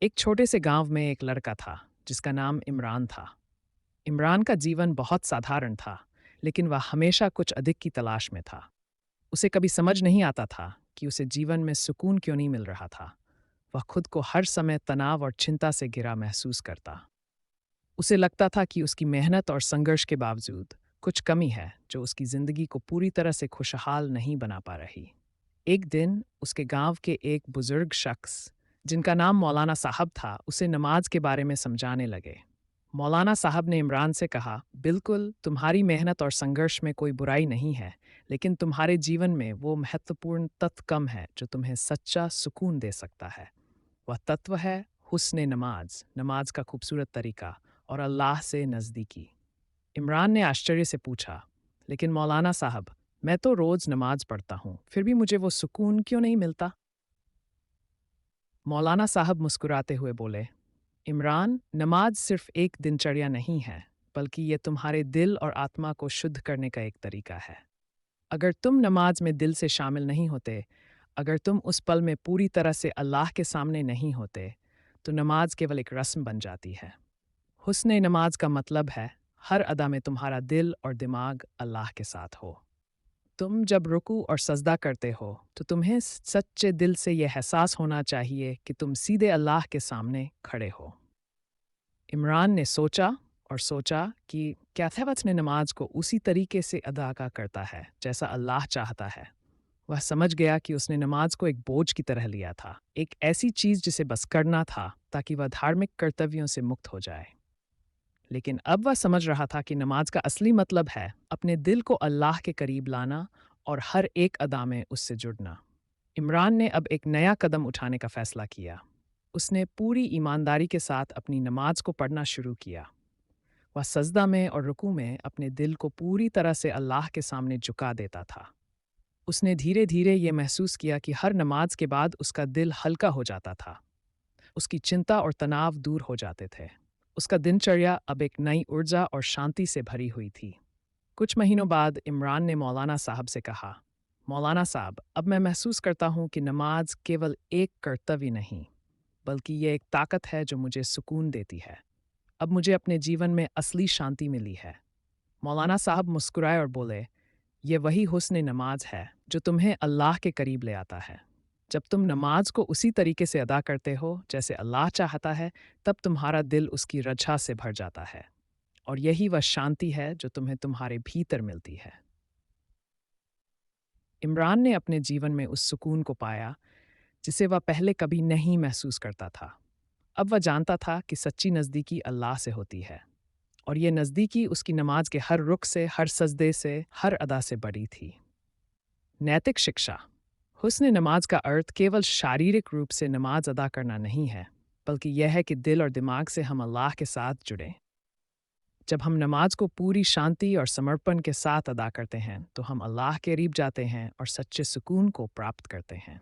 एक छोटे से गांव में एक लड़का था जिसका नाम इमरान था। इमरान का जीवन बहुत साधारण था, लेकिन वह हमेशा कुछ अधिक की तलाश में था। उसे कभी समझ नहीं आता था कि उसे जीवन में सुकून क्यों नहीं मिल रहा था। वह खुद को हर समय तनाव और चिंता से घिरा महसूस करता। उसे लगता था कि उसकी मेहनत और संघर्ष के बावजूद कुछ कमी है जो उसकी जिंदगी को पूरी तरह से खुशहाल नहीं बना पा रही। एक दिन उसके गांव के एक बुजुर्ग शख्स, जिनका नाम मौलाना साहब था, उसे नमाज के बारे में समझाने लगे। मौलाना साहब ने इमरान से कहा, बिल्कुल, तुम्हारी मेहनत और संघर्ष में कोई बुराई नहीं है, लेकिन तुम्हारे जीवन में वो महत्वपूर्ण तत्व कम है जो तुम्हें सच्चा सुकून दे सकता है। वह तत्व है हुस्ने नमाज, नमाज का खूबसूरत तरीका और अल्लाह से नज़दीकी। इमरान ने आश्चर्य से पूछा, लेकिन मौलाना साहब, मैं तो रोज़ नमाज पढ़ता हूँ, फिर भी मुझे वो सुकून क्यों नहीं मिलता? मौलाना साहब मुस्कुराते हुए बोले, इमरान, नमाज सिर्फ एक दिनचर्या नहीं है, बल्कि ये तुम्हारे दिल और आत्मा को शुद्ध करने का एक तरीका है। अगर तुम नमाज में दिल से शामिल नहीं होते, अगर तुम उस पल में पूरी तरह से अल्लाह के सामने नहीं होते, तो नमाज केवल एक रस्म बन जाती है। हुस्ने नमाज का मतलब है हर अदा में तुम्हारा दिल और दिमाग अल्लाह के साथ हो। तुम जब रुकू और सजदा करते हो तो तुम्हें सच्चे दिल से यह एहसास होना चाहिए कि तुम सीधे अल्लाह के सामने खड़े हो। इमरान ने सोचा और सोचा कि क्या था, वह नमाज को उसी तरीके से अदा करता है जैसा अल्लाह चाहता है। वह समझ गया कि उसने नमाज को एक बोझ की तरह लिया था, एक ऐसी चीज जिसे बस करना था ताकि वह धार्मिक कर्तव्यों से मुक्त हो जाए। लेकिन अब वह समझ रहा था कि नमाज का असली मतलब है अपने दिल को अल्लाह के करीब लाना और हर एक अदा में उससे जुड़ना। इमरान ने अब एक नया कदम उठाने का फैसला किया। उसने पूरी ईमानदारी के साथ अपनी नमाज को पढ़ना शुरू किया। वह सजदा में और रुकू में अपने दिल को पूरी तरह से अल्लाह के सामने झुका देता था। उसने धीरे धीरे ये महसूस किया कि हर नमाज के बाद उसका दिल हल्का हो जाता था। उसकी चिंता और तनाव दूर हो जाते थे। उसका दिनचर्या अब एक नई ऊर्जा और शांति से भरी हुई थी। कुछ महीनों बाद इमरान ने मौलाना साहब से कहा, मौलाना साहब, अब मैं महसूस करता हूँ कि नमाज केवल एक कर्तव्य नहीं, बल्कि ये एक ताकत है जो मुझे सुकून देती है। अब मुझे अपने जीवन में असली शांति मिली है। मौलाना साहब मुस्कुराए और बोले, ये वही हुस्न नमाज है जो तुम्हें अल्लाह के करीब ले आता है। जब तुम नमाज को उसी तरीके से अदा करते हो जैसे अल्लाह चाहता है, तब तुम्हारा दिल उसकी रज़ा से भर जाता है। और यही वह शांति है जो तुम्हें तुम्हारे भीतर मिलती है। इमरान ने अपने जीवन में उस सुकून को पाया जिसे वह पहले कभी नहीं महसूस करता था। अब वह जानता था कि सच्ची नज़दीकी अल्लाह से होती है, और ये नज़दीकी उसकी नमाज के हर रुख से, हर सजदे से, हर अदा से बड़ी थी। नैतिक शिक्षा। हुस्न नमाज का अर्थ केवल शारीरिक रूप से नमाज अदा करना नहीं है, बल्कि यह है कि दिल और दिमाग से हम अल्लाह के साथ जुड़ें। जब हम नमाज को पूरी शांति और समर्पण के साथ अदा करते हैं, तो हम अल्लाह के करीब जाते हैं और सच्चे सुकून को प्राप्त करते हैं।